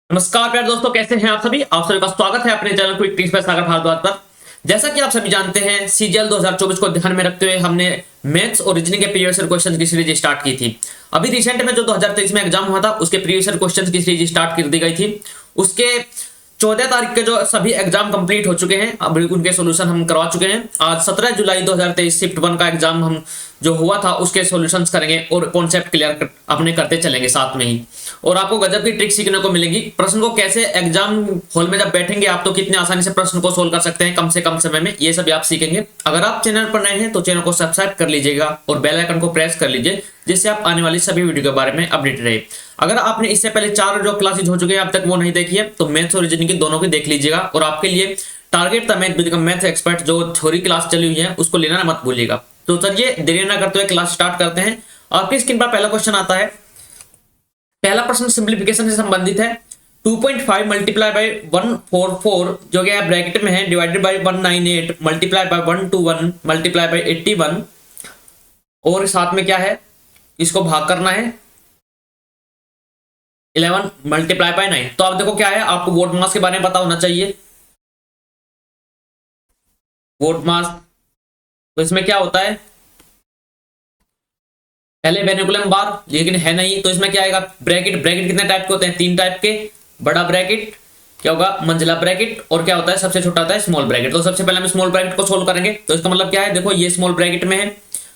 नमस्कार प्यारे दोस्तों, कैसे हैं आप सभी का स्वागत है अपने चैनल क्विक ट्रिक्स बाय सागर भारद्वाज पर। जैसा कि आप सभी जानते हैं, सीजीएल 2024 को ध्यान में रखते हुए हमने मैथ्स और रीजनिंग के प्रीवियस ईयर क्वेश्चंस की सीरीज स्टार्ट की थी। अभी रिसेंट में जो 2023 में एग्जाम हुआ था उसके प्रीवियस ईयर क्वेश्चंस की सीरीज स्टार्ट कर दी गई थी। उसके 14 तारीख के जो सभी एग्जाम कंप्लीट हो चुके हैं, अब उनके सॉल्यूशन हम करवा चुके हैं। आज 17 जुलाई 2023 शिफ्ट 1 का एग्जाम हम जो हुआ था उसके सॉल्यूशंस करेंगे और कॉन्सेप्ट क्लियर अपने करते चलेंगे साथ में ही। और आपको गजब की ट्रिक सीखने को मिलेगी। प्रश्न को कैसे एग्जाम हॉल में जब बैठेंगे आप तो कितने आसानी से प्रश्न को सोल्व कर सकते हैं कम से कम समय में, ये सब आप सीखेंगे। अगर आप चैनल पर नए हैं तो चैनल को सब्सक्राइब कर लीजिएगा और बेल आइकन को प्रेस कर लीजिए, जिससे आप आने वाली सभी वीडियो के बारे में अपडेट रहे। अगर आपने इससे पहले 4 जो क्लासेज हो चुके हैं अब तक वो नहीं देखी है तो मैथ्स और रीजनिंग की दोनों की देख लीजिएगा। और आपके लिए target the math become maths expert जो थ्योरी क्लास चली हुई है उसको लेना मत भूलिएगा। तो चलिए देरी न करते हुए क्लास स्टार्ट करते हैं। आपकी स्क्रीन पर पहला क्वेश्चन आता है। पहला प्रश्न सिंप्लीफिकेशन से संबंधित है। 2.5 मल्टीप्लाई बाय 144 जो कि ब्रैकेट में है divided by 198 multiply by 121 multiply by 81 और साथ में क्या है, इसको भाग करना है 11 मल्टीप्लाई बाय 9। तो आप देखो क्या है, आपको वोट मास के बारे में पता होना चाहिए। वोट मास तो इसमें क्या होता है, पहले वेनिकुलम बार, लेकिन है नहीं तो इसमें क्या आएगा, ब्रैकेट। ब्रैकेट कितने टाइप के होते हैं, 3 टाइप के। बड़ा ब्रैकेट क्या होगा, मंझला ब्रैकेट, और क्या होता है सबसे छोटा होता है स्मॉल ब्रैकेट। तो सबसे पहले हम स्मॉल ब्रैकेट को सोल्व करेंगे। तो इसका मतलब क्या है, देखो ये स्मॉल ब्रैकेट में है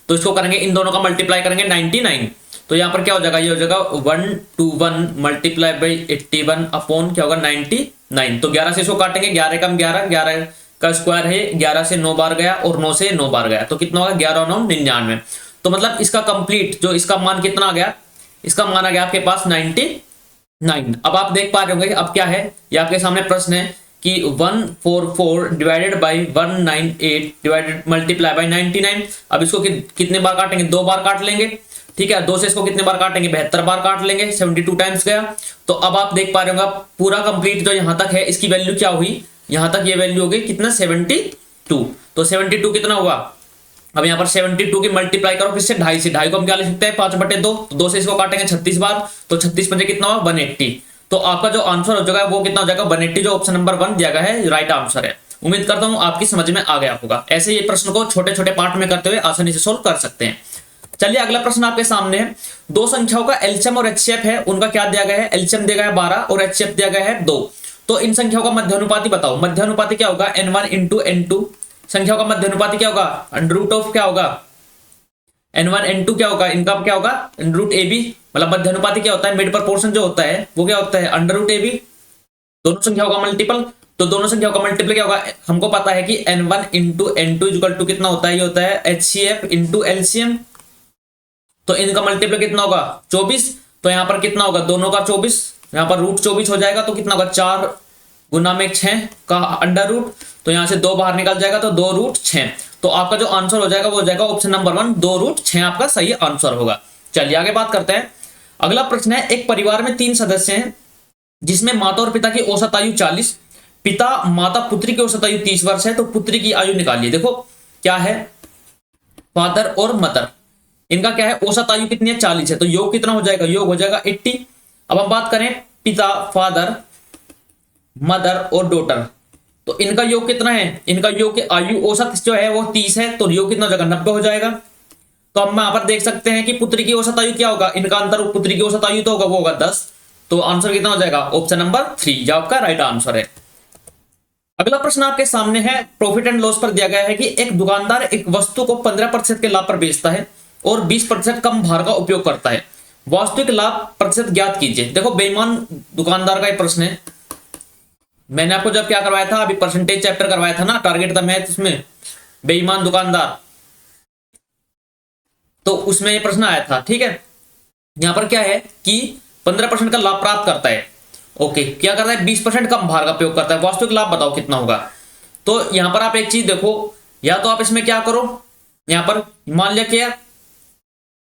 तो इसको करेंगे, इन दोनों का मल्टीप्लाई करेंगे 99। तो यहाँ पर क्या हो जाएगा, ये हो जाएगा 121 मल्टीप्लाई बाई 81 अपॉन क्या होगा 99। तो 11 से इसको काटेंगे, 11 कम 11, 11 का स्क्वायर है, 11 से 9 बार गया और 9 से 9 बार गया तो कितना होगा 11 9 99। तो मतलब इसका कंप्लीट जो इसका मान कितना आ गया, इसका मान आ गया आपके पास 99। अब आप देख पा रहे होंगे अब क्या है, ये आपके सामने प्रश्न है कि 144 divided by 198 divided multiply by 99। अब इसको कितने बार काटेंगे, 2 बार काट लेंगे। ठीक है, 2 से इसको कितने बार काटेंगे, 72 बार काट लेंगे, 72 टाइम्स गया। तो अब आप देख पा रहे होंगे पूरा कंप्लीट जो यहां तक है इसकी वैल्यू क्या हुई, यहां तक ये वैल्यू हो गई कितना 72। तो 72 कितना हुआ, अब यहाँ पर 72 की मल्टीप्लाई करो किससे, 2.5 से। 2.5 को हम क्या लिख सकते हैं 5/2। तो 2 से इसको काटेंगे 36 बार तो 36 पंजे कितना हुआ 180। तो आपका जो आंसर हो जाएगा वो कितना हो जाएगा 180, जो ऑप्शन नंबर 1 दिया गया है राइट आंसर है। उम्मीद करता हूं आपकी समझ में आ गया होगा। ऐसे ये प्रश्न को छोटे छोटे पार्ट में करते हुए आसानी से सोल्व कर सकते हैं। चलिए अगला प्रश्न आपके सामने है। 2 संख्याओं का एलसीएम और एचसीएफ है, उनका क्या दिया गया है, एलसीएम दिया गया है 12 और एचसीएफ दिया गया है 2। तो इन संख्याओं का मध्यानुपाती बताओ। मध्यानुपाती क्या होगा, n1 इंटू n2। संख्याओं का मध्यानुपाती क्या होगा, अंडर रूट ऑफ क्या होगा n1 n2 क्या होगा, इनका क्या होगा रूट ए बी। मतलब मध्यानुपाती क्या होता है, मिड प्रपोर्शन जो होता है वो क्या होता है अंडर रूट ए बी। दोनों संख्याओं का मल्टीपल, तो दोनों संख्याओं का मल्टीपल क्या होगा, हमको पता है कि n1 into n2 equal to कितना होता है, ये होता है HCF इंटू एलसीएम। तो इनका मल्टीपल कितना होगा 24। तो यहाँ पर कितना होगा, दोनों का 24, यहाँ पर रूट 24 हो जाएगा। तो कितना होगा 4 गुना में 6 का अंडर रूट। तो यहाँ से 2 बाहर निकल जाएगा तो 2 रूट 6। तो आपका जो आंसर हो जाएगा वो हो जाएगा ऑप्शन नंबर 1 2 रूट 6 आपका सही आंसर होगा। चलिए आगे बात करते हैं। अगला प्रश्न है, एक परिवार में 3 सदस्य हैं जिसमें माता और पिता की औसत आयु 40, पिता माता पुत्री की औसत आयु 30 वर्ष है। तो पुत्री की आयु निकालिए। देखो क्या है, फादर और मदर, इनका क्या है औसत आयु कितनी है 40 है। तो योग कितना हो जाएगा, योग हो जाएगा 80। अब हम बात करें पिता फादर मदर और डॉटर, तो इनका योग कितना है, इनका योग की आयु औसत जो है वो 30 है। तो योग कितना हो जाएगा 90 हो जाएगा। तो हम यहाँ पर देख सकते हैं कि पुत्री की औसत आयु क्या होगा, इनका अंतर पुत्री की औसत आयु तो होगा वो होगा 10। तो आंसर कितना हो जाएगा ऑप्शन नंबर 3 जो आपका राइट आंसर है। अगला प्रश्न आपके सामने है, प्रॉफिट एंड लॉस पर दिया गया है कि एक दुकानदार एक वस्तु को 15% के लाभ पर बेचता है और 20% कम भार का उपयोग करता है। वास्तविक लाभ प्रतिशत ज्ञात कीजिए। देखो बेईमान दुकानदार का ये प्रश्न है। मैंने आपको जब क्या करवाया था, अभी परसेंटेज चैप्टर करवाया था ना, टारगेट द मैथ, उसमें बेईमान दुकानदार, तो उसमें ये प्रश्न आया था। ठीक है, यहां पर क्या है कि 15% का लाभ प्राप्त करता है। ओके, क्या करता है 20% कम भार का उपयोग करता है। वास्तविक लाभ बताओ कितना होगा। तो यहां पर आप एक चीज देखो, या तो आप इसमें क्या करो, यहां पर मान लिया क्या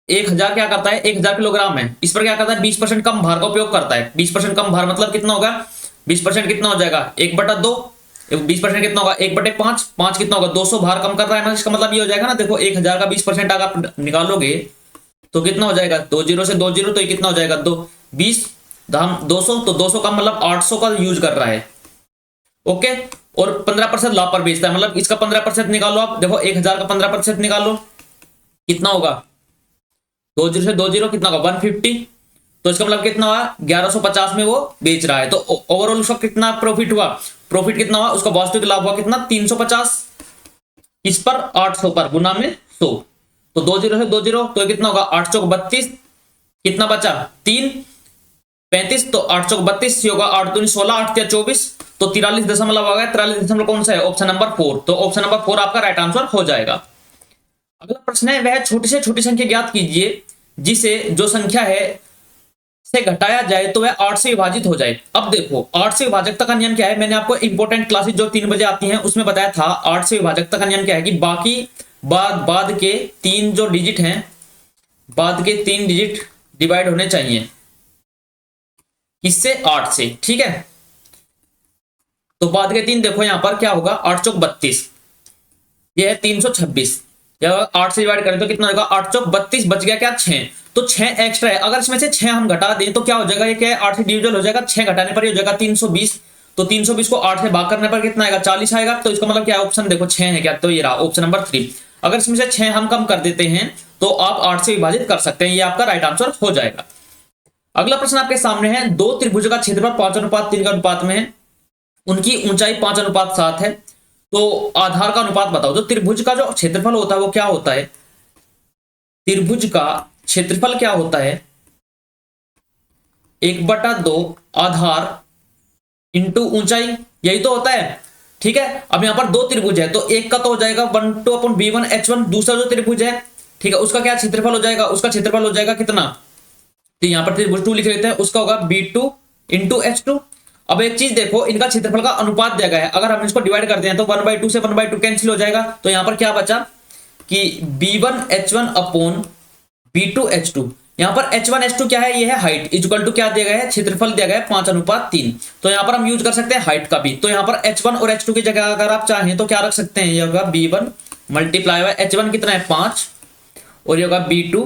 1000 क्या करता है 1000 किलोग्राम है, इस पर क्या करता है 20% कम भार का उपयोग करता है। 20% कम भार मतलब कितना होगा, 20% कितना हो जाएगा 1/2, 20% कितना होगा 1/5, 5 कितना होगा 200 भार कम कर रहा है। इसका मतलब ये हो जाएगा ना, देखो 1000 का 20% अगर आप निकालोगे तो कितना हो जाएगा 2 0 से 2 0, तो ये कितना हो जाएगा 2 20 तो हम 200, तो 200 का मतलब 800 का यूज कर रहा है। ओके, और 15% लाभ पर बेचता है, मतलब इसका 15% निकालो आप, देखो 1000 का 15% निकालो कितना होगा, 20 से 20 कितना होगा 150, तो इसका मतलब कितना हुआ 1150 में वो बेच रहा है। तो ओवरऑल उसका कितना प्रॉफिट हुआ, प्रॉफिट कितना हुआ, उसका वास्तविक लाभ हुआ कितना 350, इस पर 800 पर गुना में 100, तो 20 से 20 तो कितना होगा 8 चौक 32, कितना बचा 3 35, तो 8 चौक 32 होगा, 8 दूनी 16, 8 या 24, तो 43 आ गया, 43 कौन सा है, ऑप्शन नंबर 4, तो ऑप्शन नंबर 4 आपका राइट आंसर हो जाएगा। अगला प्रश्न है वह छोटी से छोटी संख्या ज्ञात कीजिए जिसे जो संख्या है से घटाया जाए तो वह 8 से विभाजित हो जाए। अब देखो 8 से विभाजकता का नियम क्या है, मैंने आपको इंपॉर्टेंट क्लासेस जो 3 बजे आती हैं उसमें बताया था 8 से विभाजकता का नियम क्या है कि बाकी बाद के 3 जो डिजिट हैं, बाद के 3 डिजिट डिवाइड होने चाहिए किससे 8 से, ठीक है। तो बाद के 3 देखो यहां पर क्या होगा 8 चौक 32, यह है 326, 8 से डिवाइड करें तो कितना होगा 8 चौक 32, बच गया क्या 6, तो 6 एक्स्ट्रा है, अगर इसमें से 6 हम घटा दें तो क्या हो जाएगा, ये क्या है 8 से डिविजल हो जाएगा, 6 घटाने पर ये हो जाएगा 320, तो 320 को 8 से भाग करने पर कितना आएगा 40 आएगा, तो इसका मतलब क्या है ऑप्शन देखो 6 है क्या, तो ये रहा ऑप्शन नंबर 3। अगर इसमें से 6 हम कम कर देते हैं तो आप 8 से विभाजित कर सकते हैं, ये आपका राइट आंसर हो जाएगा। अगला प्रश्न आपके सामने है, दो त्रिभुज का क्षेत्रफल 5:3 के अनुपात में है, उनकी ऊंचाई 5:7 है, तो आधार का अनुपात बताओ। तो त्रिभुज का जो क्षेत्रफल होता है वो क्या होता है, त्रिभुज का क्षेत्रफल क्या होता है 1/2 आधार इंटू ऊंचाई, यही तो होता है, ठीक है। अब यहां पर दो त्रिभुज है तो एक का तो हो जाएगा 1/2/b1h1, दूसरा जो त्रिभुज है ठीक है उसका क्या क्षेत्रफल हो जाएगा, उसका क्षेत्रफल हो जाएगा कितना, तो यहां पर त्रिभुज 2 लिख लेते हैं, उसका होगा b2 इंटू h2। अब एक चीज देखो इनका क्षेत्रफल का अनुपात दिया गया है, अगर हम इसको डिवाइड करते हैं तो 1/2 से 1/2 कैंसिल हो जाएगा, तो यहां पर क्या बचा कि b1h1 अपॉन b2h2, यहां पर h1h2 क्या है, ये है हाइट, इक्वल टू क्या दिया गया है क्षेत्रफल दिया गया है 5:3, तो यहां पर हम यूज कर सकते हैं हाइट का भी, तो यहां पर h1 और h2 की जगह अगर आप चाहें तो क्या रख सकते हैं, ये होगा b1 मल्टीप्लाई बाय h1 कितना है 5, और ये होगा b2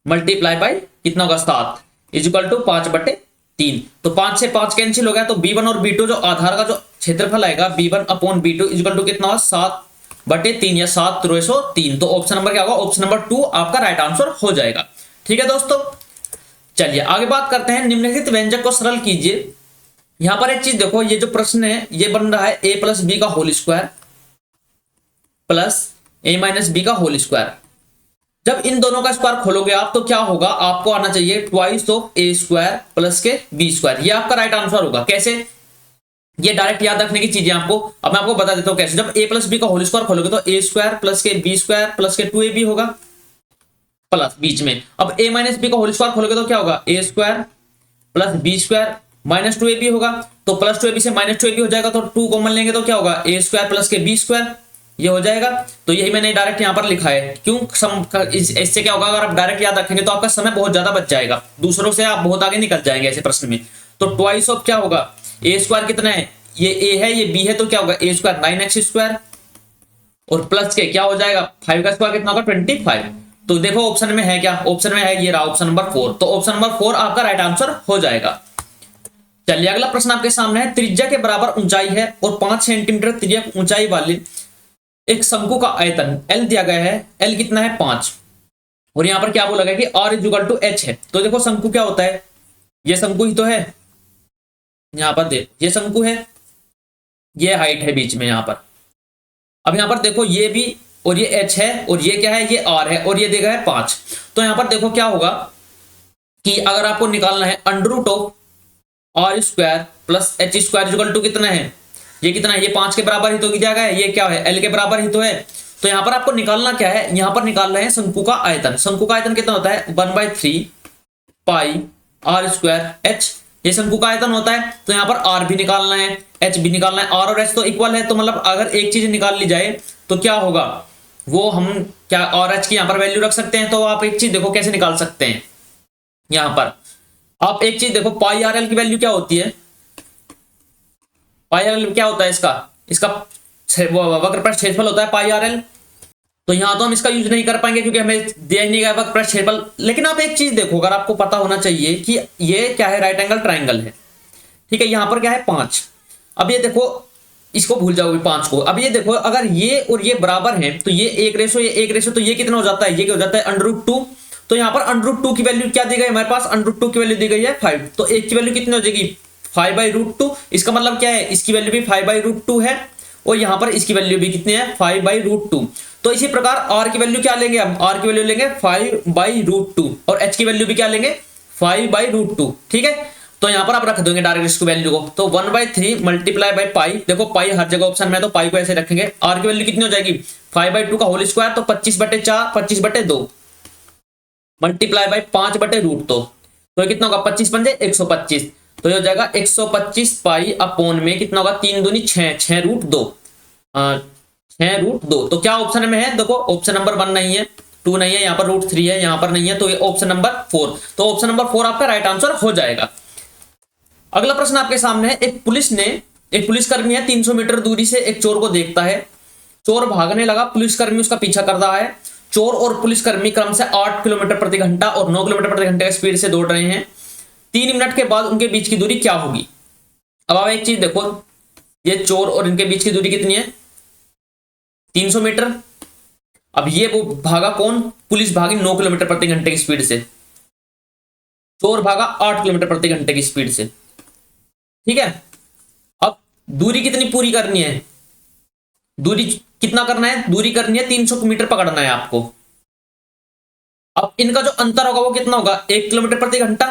मल्टीप्लाई बाय कितना होगा 7 इक्वल टू 5/3, तो 5 से 5 कैंसिल हो गया, तो b1 और b2 जो आधार का जो क्षेत्रफल आएगा b1 upon b2 equal to कितना होगा 7/3 या 7×3, तो ऑप्शन नंबर क्या होगा, ऑप्शन नंबर 2 आपका राइट आंसर हो जाएगा। ठीक है दोस्तों, चलिए आगे बात करते हैं, निम्नलिखित व्यंजक को सरल कीजिए। यहां पर एक चीज देखो, ये जो प्रश्न है ये बन रहा है a प्लस बी का whole square plus a minus B का होल स्क्वायर। जब इन दोनों का स्क्वायर खोलोगे आप तो क्या होगा, आपको आना चाहिए twice of a square plus के b स्क्वायर, ये आपका राइट आंसर होगा। कैसे, ये डायरेक्ट याद रखने की चीजें आपको, अब मैं आपको बता देता हूं कैसे। जब a प्लस बी का होल स्क्वायर खोलोगे तो a स्क्वायर प्लस के b स्क्वायर प्लस के 2ab होगा प्लस बीच में, अब a माइनस बी का होल स्क्वायर खोलोगे तो क्या होगा a square plus b square minus 2ab होगा, तो प्लस 2ab से माइनस 2ab हो जाएगा, तो 2 कॉमन लेंगे तो क्या होगा a स्क्वायर प्लस के b स्क्वायर, ये हो जाएगा। तो यही मैंने डायरेक्ट यहां पर लिखा है, क्यों इससे क्या होगा, अगर आप डायरेक्ट याद रखेंगे तो आपका समय बहुत ज्यादा बच जाएगा, दूसरों से आप बहुत आगे निकल जाएंगे ऐसे प्रश्न में। तो ट्वाइस ऑफ क्या होगा, a स्क्वायर कितना है, ये a है ये b है, तो क्या होगा a स्क्वायर 9x स्क्वायर और प्लस के क्या हो जाएगा 5 का स्क्वायर कितना होगा 25। तो देखो ऑप्शन में है क्या, ऑप्शन में है ये रहा ऑप्शन नंबर 4, तो ऑप्शन नंबर 4 आपका राइट आंसर हो जाएगा। चलिए अगला प्रश्न आपके सामने है, त्रिज्या के बराबर ऊंचाई है और 5 सेंटीमीटर त्रिज्या ऊंचाई वाली एक शंकु का आयतन L दिया गया है, L कितना है 5, और यहां पर क्या बोला गया कि R इक्वल टू H है। तो देखो शंकु क्या होता है, ये शंकु ही तो है, यहां पर देखो ये शंकु है, ये हाइट है बीच में यहां पर। अब यहां पर देखो ये भी और ये H है और ये क्या है ये R है और ये देगा है 5, तो यहां पर देखो क्या होगा कि अगर आपको निकालना है under root of R square plus H square equal to कितना है, ये कितना है, ये 5 के बराबर ही तो दिया गया है, ये क्या है L के बराबर ही तो है। तो यहां पर आपको निकालना क्या है, यहां पर निकाल रहे हैं शंकु का आयतन, शंकु का आयतन कितना होता है 1/3 पाई R स्क्वायर H, ये शंकु का आयतन होता है। तो यहां पर R भी निकालना है H भी निकालना है, R और H तो इक्वल है, तो मतलब अगर एक चीज निकाल ली जाए तो क्या होगा, वो हम क्या और H की यहां पर वैल्यू रख सकते हैं। तो आप एक चीज देखो कैसे निकाल सकते हैं, यहां पर आप एक चीज देखो पाई आर एल की वैल्यू क्या होती है, पाई आर एल क्या होता है, इसका वक्रपृष्ठ क्षेत्रफल होता है पाई आर एल, तो यहाँ तो हम इसका यूज नहीं कर पाएंगे क्योंकि हमें दिया ही नहीं गया क्षेत्रफल। लेकिन आप एक चीज देखो, अगर आपको पता होना चाहिए कि ये क्या है, राइट एंगल ट्राइंगल है, ठीक है। यहाँ पर क्या है 5। अब ये देखो, इसको भूल जाओगे 5 को। अब ये देखो, अगर ये और ये बराबर हैं तो ये 1 ये 1 तो ये कितना हो जाता है, ये क्या हो जाता है √2। तो यहाँ पर √2 की वैल्यू क्या दी गई हमारे पास, √2 की वैल्यू दी गई है 5। तो एक की वैल्यू कितनी हो जाएगी 5/√2। इसका मतलब क्या है, इसकी वैल्यू भी 5/√2 है और यहाँ पर इसकी वैल्यू भी कितनी है 5/√2। तो इसी प्रकार r की वैल्यू क्या लेंगे हम, r की वैल्यू लेंगे 5/√2 और h की वैल्यू भी क्या लेंगे 5/√2, ठीक है। तो यहाँ पर आप रख देंगे डायरेक्ट इसकी वैल्यू को, तो 1/3 मल्टीप्लाई बाई पाई। देखो पाई हर जगह ऑप्शन में है तो पाई को ऐसे रखेंगे। r की वैल्यू कितनी हो जाएगी 5/2 का होल स्क्वायर, तो 25/4 25/2 मल्टीप्लाई बाई 5/√2। तो ये कितना होगा 25 पंजे 125। तो ये हो जाएगा 125 पाई अपॉन में कितना होगा 3 दूनी 6 6√2 6√2। तो क्या ऑप्शन में है, देखो ऑप्शन नंबर 1 नहीं है, 2 नहीं है, यहाँ पर √3 है, यहाँ पर नहीं है, तो ये ऑप्शन नंबर 4। तो ऑप्शन नंबर 4 आपका राइट आंसर हो जाएगा। अगला प्रश्न आपके सामने है, एक पुलिसकर्मी है 300 मीटर दूरी से एक चोर को देखता है। चोर भागने लगा, पुलिसकर्मी उसका पीछा कर रहा है। चोर और पुलिसकर्मी क्रम से 8 किलोमीटर प्रति घंटा और 9 किलोमीटर प्रति घंटे की स्पीड से दौड़ रहे हैं। 3 मिनट के बाद उनके बीच की दूरी क्या होगी। अब आप एक चीज देखो, ये चोर और इनके बीच की दूरी कितनी है 300 मीटर। अब ये वो भागा कौन, पुलिस भागी 9 किलोमीटर प्रति घंटे की स्पीड से, चोर भागा 8 किलोमीटर प्रति घंटे की स्पीड से, ठीक है। अब दूरी कितनी पूरी करनी है, दूरी कितना करना है, दूरी करनी है 300 मीटर पकड़ना है आपको। अब इनका जो अंतर होगा वो कितना होगा 1 किलोमीटर प्रति घंटा,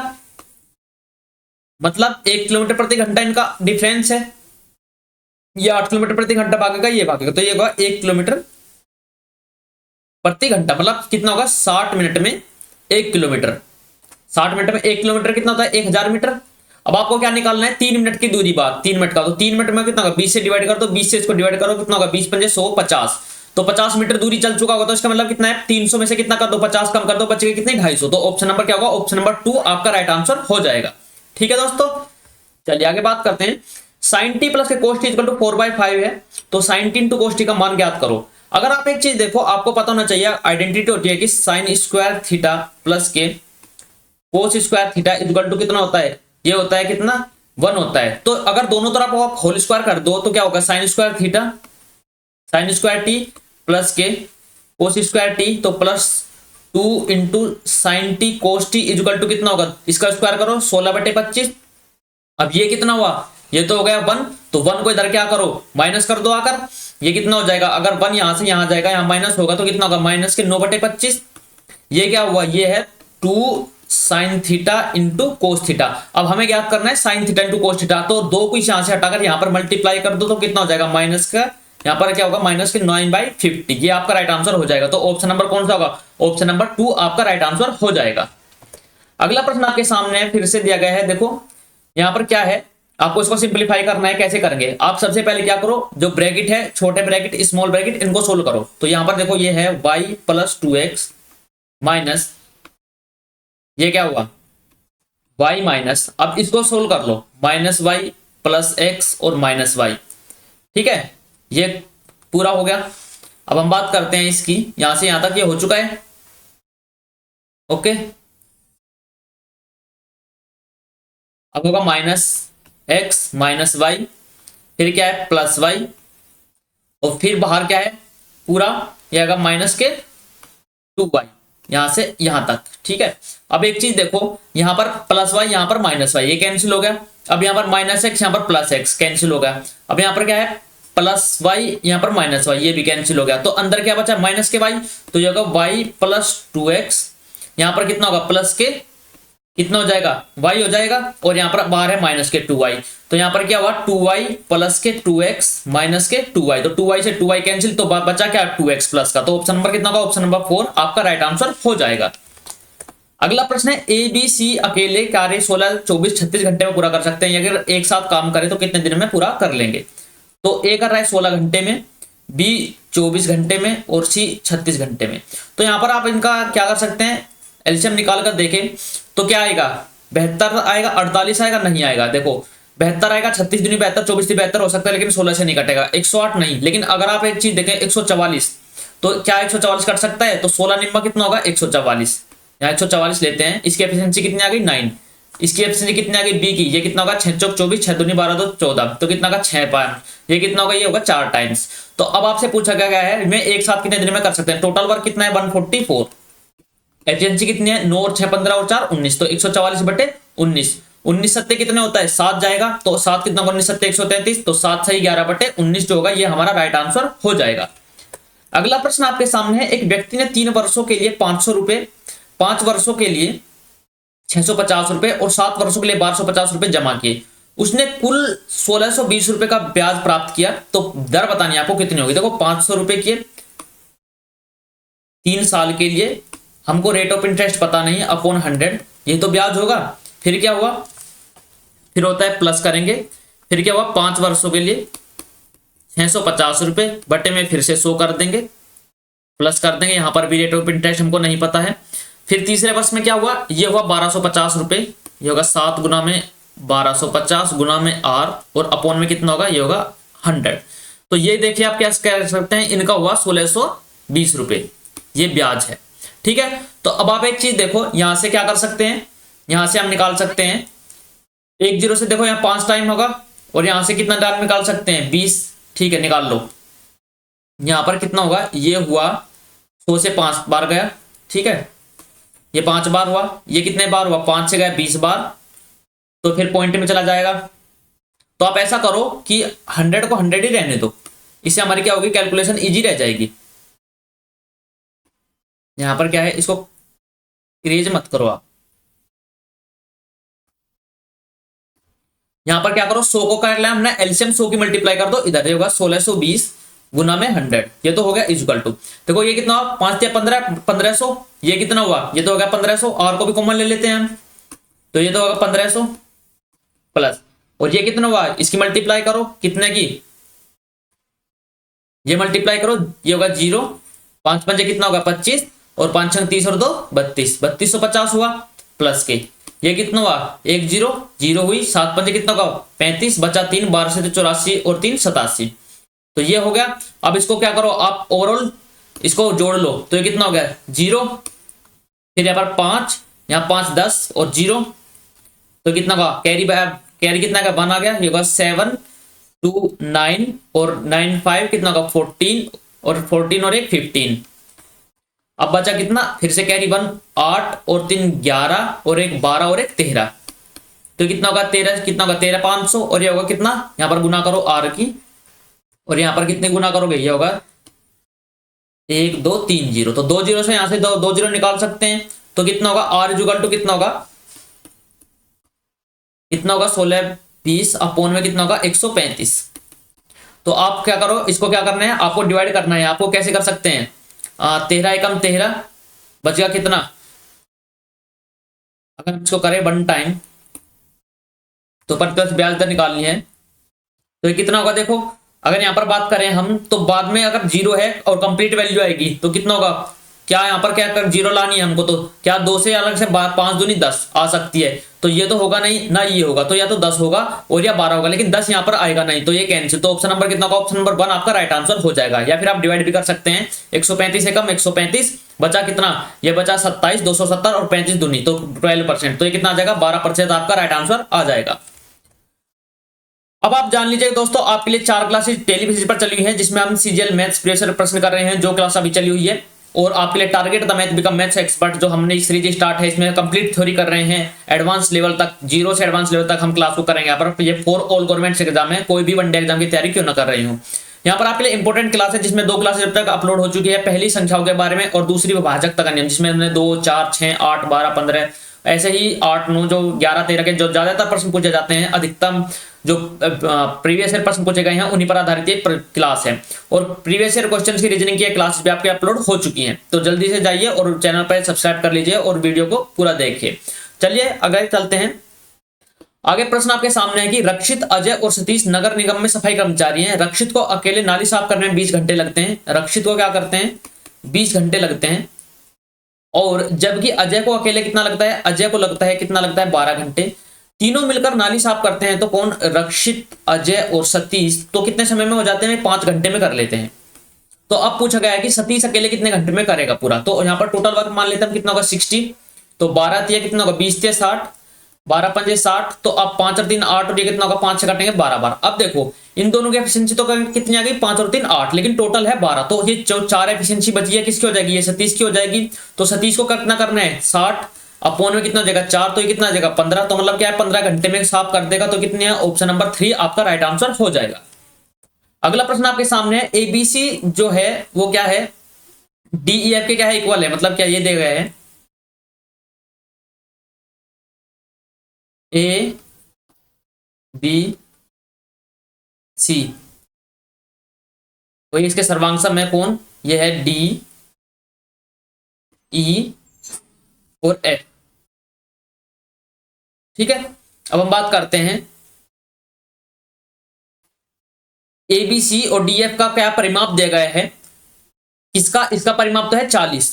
मतलब 1 किलोमीटर प्रति घंटा इनका डिफरेंस है। ये 8 किलोमीटर प्रति घंटा भागेगा, ये भागेगा, तो ये होगा 1 किलोमीटर प्रति घंटा, मतलब कितना होगा 60 मिनट में 1 किलोमीटर। 60 मिनट में 1 किलोमीटर कितना होता है 1000 मीटर। अब आपको क्या निकालना है 3 मिनट की दूरी बाद, 3 मिनट का, तो 3 मिनट में कितना होगा 20 से डिवाइड कर दो, 20 से इसको डिवाइड करो, कितना होगा 20 पंजे 100 50। तो 50 मीटर दूरी चल चुका होगा, तो इसका मतलब कितना है 300 में से कितना कर दो 50 कम कर दो, बचेगा कितने 250। तो ऑप्शन नंबर क्या होगा, ऑप्शन नंबर 2 आपका राइट आंसर हो जाएगा। ठीक है दोस्तों, चलिए आगे बात करते हैं। sin t प्लस के cos t इक्वल टू 4/5 है, तो sin t into cos t का मान ज्ञात करो। अगर आप एक चीज देखो, आपको पता होना चाहिए, आइडेंटिटी होती है कि sin स्क्वायर थीटा प्लस के cos square theta equal to कितना होता है, ये होता है कितना 1 होता है। तो अगर दोनों तरफ आप होल स्क्वायर कर दो तो क्या होगा sin square theta sin square t plus के cos स्क्वायर t, तो plus 2 into sin t cos t equal to कितना होगा, इसका स्क्वायर करो 16/25। अब ये कितना हुआ, ये तो हो गया 1, तो 1 को इधर क्या करो माइनस कर दो आकर, ये कितना हो जाएगा, अगर 1 यहां से यहां जाएगा, यहां माइनस होगा तो कितना होगा माइनस के 9/25। ये क्या हुआ, ये है 2 sin theta into cos theta. अब हमें ज्ञात करना है sin theta into cos theta, तो 2 को यहां से हटाकर यहां पर मल्टीप्लाई कर दो, तो कितना हो जाएगा माइनस का, यहां पर क्या होगा माइनस के 9/50। ये आपका राइट आंसर हो जाएगा। तो ऑप्शन नंबर कौन सा होगा, ऑप्शन नंबर 2 आपका राइट आंसर हो जाएगा। अगला प्रश्न आपके सामने फिर से दिया गया है, देखो यहां पर क्या है, आपको इसको सिंपलीफाई करना है। कैसे करेंगे, आप सबसे पहले क्या करो, जो ब्रैकेट है छोटे ब्रैकेट स्मॉल ब्रैकेट इनको सोल्व करो। तो यहां पर देखो ये है y प्लस 2x माइनस, ये क्या हुआ y माइनस, अब इसको सोल्व कर लो, माइनस वाई प्लस एक्स और माइनस वाई, ठीक है, ये पूरा हो गया। अब हम बात करते हैं इसकी, यहां से यहां तक ये हो चुका है, ओके। अब होगा माइनस एक्स माइनस वाई, फिर क्या है प्लस वाई, और फिर बाहर क्या है पूरा, ये आएगा माइनस के 2y यहां से यहां तक, ठीक है। अब एक चीज देखो, यहां पर प्लस वाई यहां पर माइनस वाई, ये कैंसिल हो गया। अब यहां पर माइनस एक्स यहां पर प्लस एक्स कैंसिल हो गया। अब यहां पर क्या है प्लस वाई यहां पर माइनस वाई, ये भी कैंसिल हो गया। तो अंदर क्या बचा माइनस के वाई, तो ये होगा वाई प्लस 2x, यहां पर कितना होगा प्लस के कितना हो जाएगा y हो जाएगा, और यहां पर बाहर है माइनस के 2y, तो यहां पर क्या हुआ 2y प्लस के 2x माइनस के 2y, तो 2y से 2y कैंसिल, तो बचा क्या 2x प्लस का। तो ऑप्शन नंबर कितना होगा, ऑप्शन नंबर 4 आपका राइट आंसर हो जाएगा। अगला प्रश्न है ए बी सी अकेले कार्य 16 24 36 घंटे में पूरा कर सकते हैं, अगर एक साथ काम करें तो कितने दिन में पूरा कर लेंगे। तो ए कर रहा है 16 घंटे में, बी 24 घंटे में और सी 36 घंटे में। तो यहां पर आप इनका क्या कर सकते हैं, एलसीएम निकाल कर देखें तो क्या आएगा 72 आएगा 48 आएगा, नहीं आएगा। देखो 72 आएगा, 36 दूनी 72 24 72 हो सकता है, लेकिन 16 से नहीं कटेगा। 108 नहीं, लेकिन अगर आप एक चीज देखें 144, तो क्या 144 कट सकता है? तो 16 निम्मा कितना होगा? 144। यहाँ 144 लेते हैं, इसकी एफिशिएंसी कितनी आ गई? 9। इसकी एफिशिएंसी कितनी आ गई बी की? ये कितना होगा? 6 चौक 24, 6 दूनी 12 2 14, तो कितना का 6 5, ये कितना होगा? ये होगा 4 टाइम्स। तो अब आपसे पूछा गया है मैं एक साथ कितने दिन में कर सकते हैं? टोटल वर्क कितना है? 144। एफिशिएंसी कितनी है? 9 और 6 15 और 4 19, तो 144 बटे 19। 19 सत्ते कितने होता है? 7 जाएगा, तो 7 कितना होगा? 19 सत्ते 133, तो 7 सही 11 बटे 19 जो होगा ये हमारा राइट आंसर हो जाएगा। अगला प्रश्न आपके सामने है, एक व्यक्ति ने 3 वर्षों के लिए 500 रुपए, 5 वर्षों के लिए 650 रुपए और 7 वर्षों के लिए 1250 रुपए जमा किए। उसने कुल 1620 रुपए का ब्याज प्राप्त किया, तो दर बतानी आपको कितनी होगी। देखो 500 रुपए के 3 साल के लिए, हमको रेट ऑफ इंटरेस्ट पता नहीं है, अपॉन 100, ये तो ब्याज होगा। फिर क्या हुआ? फिर होता है प्लस करेंगे, फिर क्या हुआ? 5 वर्षों के लिए 650 रुपए बटे में फिर से 100 कर देंगे, प्लस कर देंगे, यहां पर भी रेट ऑफ इंटरेस्ट हमको नहीं पता है। फिर तीसरे वर्ष में क्या हुआ? ये हुआ 1250 रुपए, ये होगा 7 गुना में 1250 गुना में आर, और अपॉन में कितना होगा? ये होगा 100। तो ये देखिए आप क्या कह सकते हैं, इनका हुआ 1620 रुपए, ये ब्याज है। ठीक है, तो अब आप एक चीज देखो, यहां से क्या कर सकते हैं, यहां से हम निकाल सकते हैं 1 0 से, देखो यहाँ 5 टाइम होगा, और यहां से कितना टाइम निकाल सकते हैं? 20। ठीक है, निकाल लो। यहां पर कितना होगा? ये हुआ 100 से 5 बार गया, ठीक है, ये 5 बार हुआ, ये कितने बार हुआ? 5 से गया 20 बार, तो फिर पॉइंट में चला जाएगा। तो आप ऐसा करो कि 100 को 100 ही रहने दो, इससे हमारी क्या होगी? कैलकुलेशन इजी रह जाएगी। यहां पर क्या है, इसको इरेज मत करो आप। यहां पर क्या करो, 100 को कर लिया हमने, एलसीएम 100 की मल्टीप्लाई कर दो, इधर ये होगा 1620 गुना में 100, ये तो हो गया इक्वल टू, देखो ये कितना हुआ? 5 या 15, 1500, ये कितना हुआ? ये तो हो गया 1500, और को भी कॉमन ले लेते हैं हम, तो ये तो होगा 1500 प्लस, और ये कितना हुआ? इसकी मल्टीप्लाई करो, कितने की? ये मल्टीप्लाई करो, ये होगा 0, 5 पंजे कितना होगा? 25, और 5 छंग 30 और 2 32, 3250 हुआ, प्लस के ये कितना हुआ? 1 0 0 हुई, 7 पंजे कितना होगा? 35, बचा 3, 12 से 84 और 3 87, तो ये हो गया। अब इसको क्या करो आप, ओवरऑल इसको जोड़ लो, तो ये कितना हो गया? 0, फिर यहाँ पर 5, यहाँ 5 10 और 0, तो कितना का कैरी, कैरी कितना का 1 आ गया, ये होगा 7 2 9 और 9 5 कितना का 14, और 14 और 1 15। अब बचा कितना? फिर से कैरी 1 8 और 3 11 और 1 12 और 1 13, तो कितना होगा? 13, कितना होगा? 13 500, और ये होगा कितना? यहाँ पर गुना करो आर की, और यहाँ पर कितने गुना करोगे? ये होगा 1 2 3 0, तो 2 0 से यहाँ से 2 0 निकाल सकते हैं, तो कितना होगा? आर इक्वल टू कितना होगा? कितना होगा? 1620 अपॉन में कितना होगा? 135। तो आप क्या करो, इसको क्या करना है आपको? डिवाइड करना है। आपको कैसे कर सकते हैं? 13 एकम 13, बच गया कितना? अगर इसको करें 1 टाइम, तो प्रतिशत ब्याज दर निकालनी है, तो ये कितना होगा? देखो अगर यहाँ पर बात करें हम, तो बाद में अगर 0 है और कंप्लीट वैल्यू आएगी तो कितना होगा? क्या यहाँ पर क्या कर 0 लानी है हमको, तो क्या 2 से अलग से 5 दूनी 10 आ सकती है, तो ये तो होगा नहीं ना, ये होगा, तो या तो 10 होगा और या 12 होगा, लेकिन 10 यहाँ पर आएगा नहीं, तो ये कैंसिल। तो ऑप्शन नंबर कितना होगा? ऑप्शन नंबर 1 आपका राइट आंसर हो जाएगा। या फिर आप डिवाइड भी कर सकते हैं, 135 से कम 135, बचा कितना? ये बचा 27 270 और 35 दूनी, तो 12%, तो ये कितना आ जाएगा? 12% आपका राइट आंसर आ जाएगा। अब आप जान लीजिए दोस्तों, आपके लिए 4 क्लासेस डेली बेसिस पर चली हुई हैं, जिसमें हम सीजीएल मैथ्स प्रीवियस ईयर प्रश्न कर रहे हैं, जो क्लास अभी चली हुई है, और आपके लिए target the math become maths expert जो हमने सीरीज स्टार्ट है, इसमें कंप्लीट थ्योरी कर रहे हैं, एडवांस लेवल तक, 0 से एडवांस लेवल तक हम क्लास को करेंगे। यहाँ पर ये फॉर ऑल गवर्नमेंट एग्जाम है, कोई भी वनडे एग्जाम की तैयारी क्यों ना कर रही हूँ। यहाँ पर आपके लिए इंपॉर्टेंट क्लास है, जिसमें 2 क्लासेस अब तक अपलोड हो चुकी है, पहली संख्याओं के बारे में और दूसरी विभाजक तक नियम, जिसमें हमने 2 4 6 8 12 15 ऐसे ही 8 9 जो 11 13 के जो ज्यादातर प्रश्न पूछे जाते हैं, अधिकतम जो प्रीवियस ईयर प्रश्न पूछे गए हैं उन्हीं पर आधारित ये क्लास है, और प्रीवियस ईयर क्वेश्चंस की रीजनिंग की क्लास भी आपके अपलोड हो चुकी हैं। तो जल्दी से जाइए और चैनल पर सब्सक्राइब कर लीजिए और वीडियो को पूरा देखिए। चलिए आगे चलते हैं। आगे प्रश्न आपके सामने है कि रक्षित, अजय और सतीश नगर निगम में सफाई कर्मचारी हैं। रक्षित को अकेले नाली साफ करने में 20 घंटे लगते हैं। रक्षित को क्या करते हैं? 20 घंटे लगते हैं। और जबकि अजय को अकेले कितना लगता है? अजय को लगता है कितना लगता है? 12 घंटे। तीनों मिलकर नाली साफ करते हैं, तो कौन? रक्षित, अजय और सतीश तो कितने समय में हो जाते हैं? 5 घंटे में कर लेते हैं। तो अब पूछा गया है कि सतीश अकेले कितने घंटे में करेगा पूरा। तो यहाँ पर टोटल वर्क मान लेते हैं हम कितना होगा 60, तो 12 तिया कितना होगा 20 तिया 60, 12 पंजे 60, तो अब 5 और 3 8 और ये कितना होगा 5 से काटेंगे 12 बार। अब देखो इन दोनों की एफिशिएंसी तो कितनी आ गई 5 और 3 8, लेकिन टोटल है 12, तो ये जो 4 एफिशिएंसी बची है किसकी हो जाएगी, ये सतीश की हो जाएगी। तो सतीश को कितना करना है 60 अपॉन में कितना हो जाएगा 4, तो ये कितना आ जाएगा 15, तो मतलब क्या है 15 घंटे में साफ कर देगा। तो कितने है ऑप्शन नंबर 3 आपका राइट आंसर हो जाएगा। अगला प्रश्न आपके सामने है, एबीसी जो है वो क्या है, डीईएफ के क्या है इक्वल है, मतलब क्या ये दे गए हैं ए बी सी, तो इसके सर्वांग में कौन, ये है डी ई और एफ। ठीक है, अब हम बात करते हैं एबीसी और डीएफ का क्या परिमाप दिया गया है, किसका, इसका परिमाप तो है 40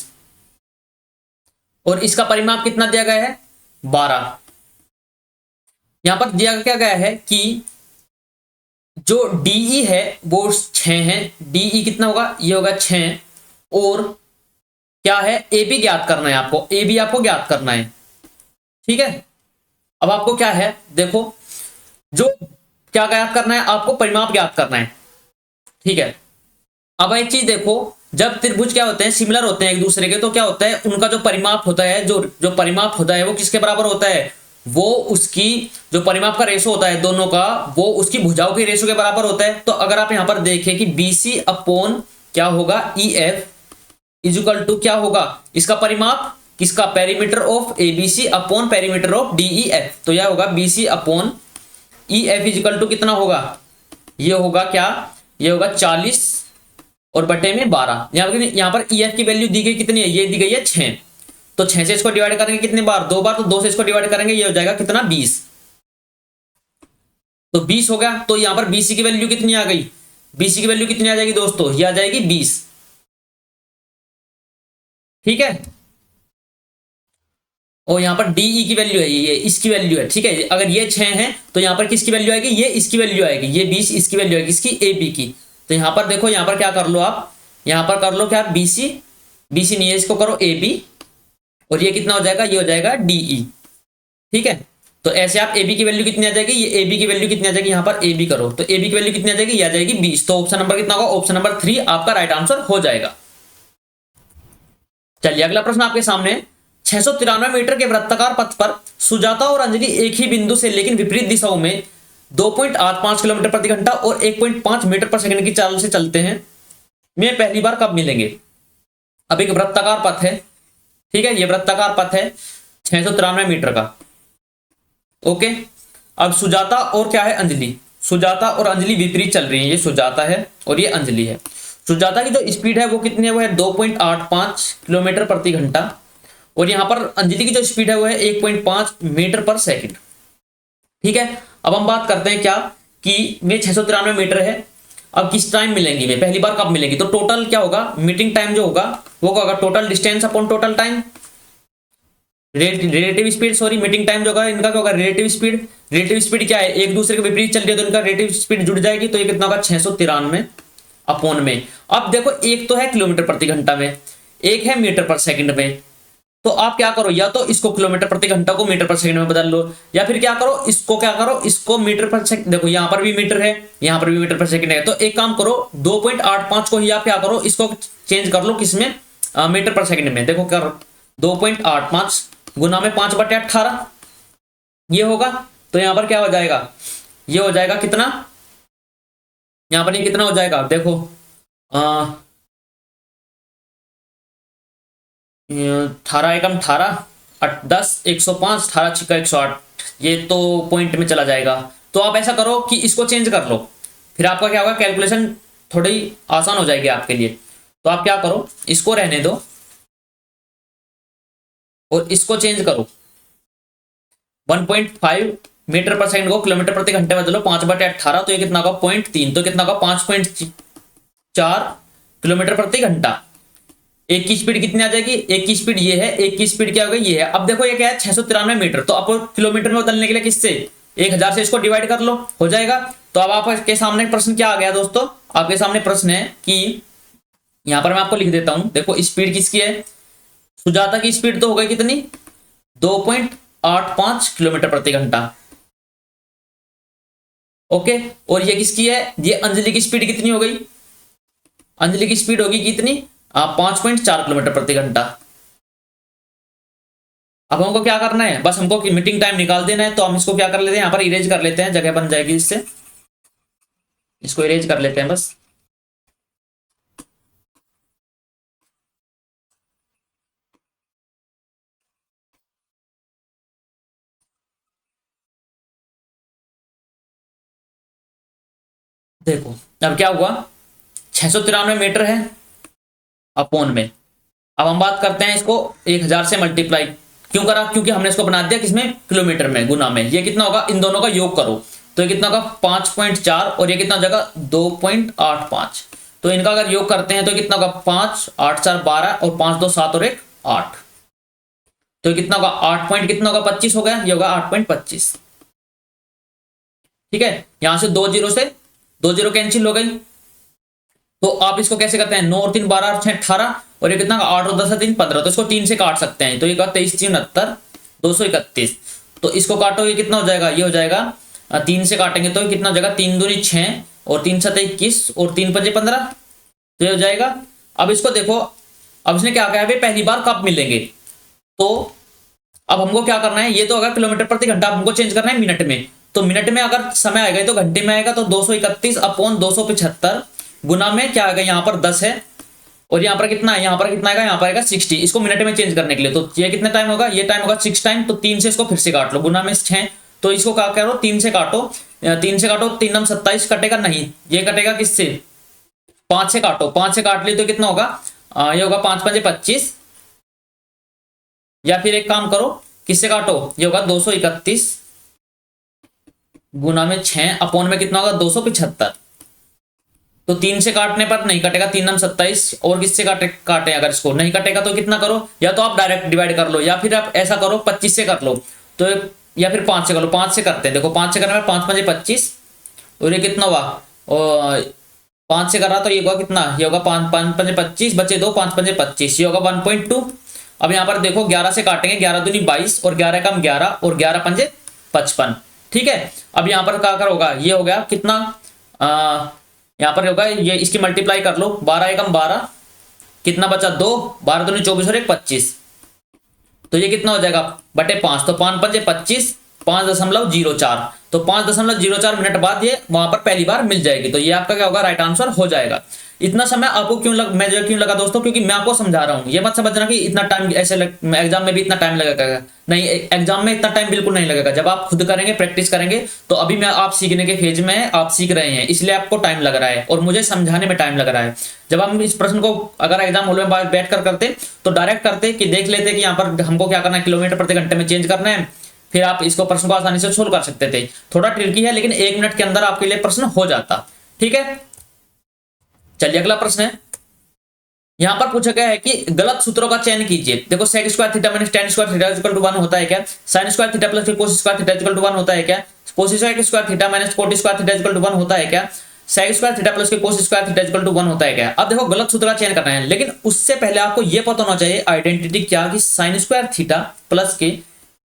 और इसका परिमाप कितना दिया गया है 12। यहां पर दिया क्या गया है कि जो डीई है वो 6 है, डीई कितना होगा, ये होगा 6, और क्या है ए बी ज्ञात करना है आपको, ए बी आपको ज्ञात करना है। ठीक है, अब आपको क्या है देखो, जो क्या ज्ञात करना है आपको, परिमाप ज्ञात करना है। ठीक है, अब एक चीज देखो, जब त्रिभुज क्या होते हैं सिमिलर होते हैं एक दूसरे के, तो क्या होता है उनका जो परिमाप होता है, जो परिमाप होता है वो किसके बराबर होता है, वो उसकी जो परिमाप का रेशो होता है दोनों का, वो उसकी भुजाओं के रेशो के बराबर होता है। तो अगर आप यहां पर देखें कि बीसी अपॉन क्या होगा ई एफ इजिकल टू क्या होगा, इसका परिमाप किसका, perimeter of ABC upon perimeter of DEF, तो यह होगा BC upon E F equal to कितना होगा, ये होगा क्या, ये होगा 40 और बटे में 12। यहां पर ई एफ की वैल्यू दी गई कितनी है, ये दी गई है 6, तो 6 से इसको डिवाइड करेंगे कितने बार, 2 बार, तो 2 से इसको डिवाइड करेंगे, ये हो जाएगा कितना 20, तो 20 हो गया। तो यहां पर बीसी की वैल्यू कितनी आ गई, बीसी की वैल्यू कितनी आ जाएगी दोस्तों, ये आ जाएगी 20। ठीक है, और यहां पर डीई की वैल्यू है, ये इसकी वैल्यू है। ठीक है, अगर ये 6 है तो यहां पर किसकी वैल्यू आएगी, ये इसकी वैल्यू आएगी, ये 20 इसकी वैल्यू आएगी, इसकी ए बी की। तो यहां पर देखो, यहां पर क्या कर लो आप, यहां पर कर लो क्या बीसी, बीसी नहीं है इसको करो ए बी, और ये कितना हो जाएगा, ये हो जाएगा डीई। ठीक है, तो ऐसे आप ए बी की वैल्यू कितनी आ जाएगी, ये ए बी की वैल्यू कितनी आ जाएगी, यहां पर ए बी करो तो ए बी की वैल्यू कितनी आ जाएगी, ये आ जाएगी 20। तो ऑप्शन नंबर कितना होगा, ऑप्शन नंबर 3 आपका राइट आंसर हो जाएगा। चलिए अगला प्रश्न आपके सामने, 693 मीटर के वृत्ताकार पथ पर सुजाता और अंजलि एक ही बिंदु से लेकिन विपरीत दिशाओं में 2.85 किलोमीटर प्रति घंटा और 1.5 मीटर पर सेकंड की चाल से चलते हैं, वे पहली बार कब मिलेंगे। अब एक वृत्ताकार पथ है, ठीक है, ये वृत्ताकार पथ है 693 मीटर का। ओके, अब सुजाता और क्या है अंजलि, सुजाता और अंजलि विपरीत चल रही है, ये सुजाता है और ये अंजलि है। सुजाता की जो स्पीड है वो कितनी है, वो है 2.85 किलोमीटर प्रति घंटा, और यहां पर अंजलि की जो स्पीड है वो है 1.5 मीटर पर सेकंड। ठीक है, अब हम बात करते हैं क्या कि वे 693 मीटर है, अब किस टाइम मिलेंगी, वे पहली बार कब मिलेंगी। तो टोटल क्या होगा, मीटिंग टाइम जो होगा वो क्या होगा, total distance upon total time, relative speed, sorry meeting time जो होगा इनका क्या होगा, रिलेटिव स्पीड। रिलेटिव स्पीड क्या है, एक दूसरे के विपरीत चल रही है तो इनका रिलेटिव स्पीड जुड़ जाएगी, तो ये कितना होगा 693 अपॉन में। अब देखो एक तो है किलोमीटर प्रति घंटा में, एक है मीटर पर सेकंड में, तो आप क्या करो, या तो इसको किलोमीटर प्रति घंटा को मीटर पर सेकंड में बदल लो, या फिर क्या करो, इसको क्या करो, इसको मीटर पर सेकंड, देखो यहां पर भी मीटर है यहां पर भी मीटर पर सेकंड है, तो एक काम करो 2.85 को ही आप क्या करो, इसको चेंज कर लो किसमें, मीटर पर सेकंड में। देखो क्या 2.85 गुना में 5/18 ये होगा, तो यहां पर क्या हो जाएगा, ये हो जाएगा कितना, यहां पर ये कितना हो जाएगा, देखो 18 एकम 18 10 105 18 छिक्का 108, ये तो पॉइंट में चला जाएगा। तो आप ऐसा करो कि इसको चेंज कर लो, फिर आपका क्या होगा, कैलकुलेशन थोड़ी आसान हो जाएगी आपके लिए। तो आप क्या करो, इसको रहने दो और इसको चेंज करो, 1.5 मीटर पर सेकंड को किलोमीटर प्रति घंटे बदलो 5/18, तो ये कितना होगा 0.3, तो कितना होगा 5.4 किलोमीटर प्रति घंटा। एक की स्पीड कितनी आ जाएगी, एक की स्पीड ये है, एक की स्पीड क्या हो गई ये है। अब देखो ये क्या है 693 मीटर, तो आपको किलोमीटर में बदलने के लिए किससे 1000 से इसको डिवाइड कर लो, हो जाएगा। तो अब आपके सामने प्रश्न क्या आ गया दोस्तों, आपके सामने प्रश्न है कि यहां पर मैं आपको लिख देता हूं, देखो स्पीड किसकी है, सुजाता की स्पीड तो हो गई कितनी, 2.85 किलोमीटर प्रति घंटा। ओके, और ये किसकी है, ये अंजलि की स्पीड कितनी हो गई, अंजलि की स्पीड होगी कितनी, 5.4 किलोमीटर प्रति घंटा। अब हमको क्या करना है, बस हमको मीटिंग टाइम निकाल देना है, तो हम इसको क्या कर लेते हैं, यहाँ पर इरेज कर लेते हैं, जगह बन जाएगी इससे, इसको इरेज कर लेते हैं बस। देखो अब क्या हुआ, 693 मीटर है अपोन में। अब हम बात करते हैं इसको 1000 से मल्टीप्लाई क्यों करा, क्योंकि हमने इसको बना दिया किसमें, किलोमीटर में, गुना में। ये कितना होगा, इन दोनों का योग करो तो ये कितना होगा 5.4, और ये कितना हो जाएगा 2.85। तो इनका अगर योग करते हैं तो कितना होगा 5 8 4 12 और 5 2 7 और 1 8, तो कितना होगा 8 पॉइंट कितना होगा 25 हो गया, ये होगा 8.25। ठीक है, यहां से 2 जीरो से 2 जीरो कैंसिल हो गई। तो आप इसको कैसे करते हैं, 9 और 3 12 और 6 18, और ये कितना 8 और 10 3 15, तो इसको 3 से काट सकते हैं, तो ये 23 3 69 231। तो इसको काटो, ये कितना हो जाएगा, ये हो जाएगा 3 से काटेंगे तो कितना हो जाएगा, 3 दूनी 6 और 3 7 21 और 3 5 15, तो ये हो जाएगा। अब इसको देखो, अब इसने क्या कहा है, पहली बार कब मिलेंगे, तो अब हमको क्या करना है, ये तो होगा किलोमीटर प्रति घंटा, हमको चेंज करना है मिनट में। तो मिनट में अगर समय आएगा तो घंटे में आएगा, तो 231 अपॉन 275 गुना में क्या आएगा, यहाँ पर 10 है, और यहाँ पर कितना है, यहाँ पर कितना आएगा, यहाँ पर आएगा 60। इसको मिनट में चेंज करने के लिए, तो ये कितने टाइम होगा, ये टाइम होगा 6 टाइम, तो 3 से इसको फिर से काट लो, गुना में 6, तो इसको क्या करो 3 से काटो, 3 से काटो, 3 नम 27 कटेगा नहीं, ये कटेगा किससे, 5 से काटो, 5 से काट ली तो कितना होगा, ये होगा 5 5 25, या फिर एक काम करो किससे काटो, ये होगा 231 गुना में 6 अपॉन में कितना होगा 275। तो 3 से काटने पर नहीं कटेगा, 3 नम 27, और किससे काटे अगर इसको नहीं कटेगा तो कितना करो, या तो आप डायरेक्ट डिवाइड कर लो, या फिर आप ऐसा करो 25 से कर लो, तो या फिर 5 से कर लो, 5 से करते हैं, देखो 5 से करने में 5 5 25, और ये कितना हुआ, और 5 से कर रहा तो ये होगा कितना, ये होगा 5 5 5 25 बचे 2 5 5 25, ये होगा 1.2। अब यहाँ पर देखो 11 से काटेंगे, 11 दूनी 22 और 11 कम 11 और 11 पंजे 55। ठीक है, अब यहाँ पर क्या होगा, ये हो गया कितना, यहाँ पर होगा ये, इसकी मल्टीप्लाई कर लो, 12 एकम 12, कितना बचा 2, 12 दूनी 24 और 1 25, तो ये कितना हो जाएगा बटे 5, तो 5 पंजे 25, 5.04, तो 5.04 मिनट बाद ये वहां पर पहली बार मिल जाएगी। तो ये आपका क्या होगा, राइट आंसर हो जाएगा। इतना समय आपको क्यों लगा दोस्तों, क्योंकि मैं आपको समझा रहा हूं, ये मत समझना कि इतना टाइम ऐसे एग्जाम में भी इतना टाइम लगेगा, नहीं, एग्जाम में इतना टाइम बिल्कुल नहीं लगेगा। जब आप खुद करेंगे, प्रैक्टिस करेंगे, तो अभी मैं आप सीखने के फेज में है, आप सीख रहे हैं, इसलिए आपको टाइम लग रहा है और मुझे समझाने में टाइम लग रहा है। जब हम इस प्रश्न को अगर एग्जाम हॉल में बैठ कर करते तो डायरेक्ट करते कि देख लेते कि यहाँ पर हमको क्या करना है, किलोमीटर प्रति घंटे में चेंज करना है, फिर आप इसको प्रश्न को आसानी से सोल्व कर सकते थे। थोड़ा ट्रिकी है, लेकिन 1 मिनट के अंदर आपके लिए प्रश्न हो जाता। ठीक है, चलिए अगला प्रश्न है। यहां पर पूछा गया है कि गलत सूत्रों का चयन कीजिए। देखो sec square theta minus tan square theta equal to 1 होता है क्या, sine square theta plus cos square theta equal to 1 होता है क्या, cosec square theta minus cot square theta equal to 1 होता है क्या, sec square theta plus cos square theta equal to 1 होता है क्या। अब देखो गलत सूत्र का चयन करना है, लेकिन उससे पहले आपको यह पता होना चाहिए आइडेंटिटी क्या, कि साइन स्क्वायर थीटा प्लस के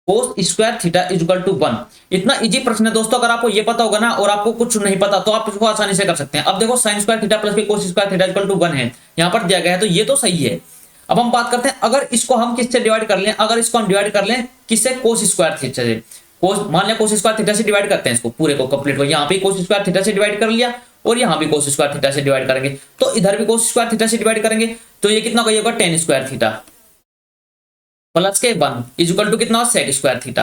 cos square theta is equal to 1। इतना इजी प्रश्न है दोस्तों, अगर आपको ये पता होगा ना और आपको कुछ नहीं पता तो आप इसको आसानी से कर सकते हैं। अब देखो sine square theta plus cos square theta equal to 1 है, यहां पर दिया गया है, तो ये तो सही है। अब हम बात करते हैं अगर इसको हम किससे डिवाइड कर लें, अगर इसको हम डिवाइड कर लें किससे, कोस स्क्वायर थीटा से, कोस मान लिया कोस स्क्वायर थीटा से डिवाइड करते हैं इसको पूरे को कंप्लीट को, यहाँ पे कोस स्क्वायर थीटा से डिवाइड कर लिया और यहाँ भी कोस स्क्वायर थीटा से डिवाइड करेंगे, तो इधर भी कोस स्क्वायर थीटा से डिवाइड करेंगे, तो ये कितना होगा, टेन स्क्वायर थीटा प्लस के 1 इज इक्वल टू कितना, सेक स्क्वायर थीटा।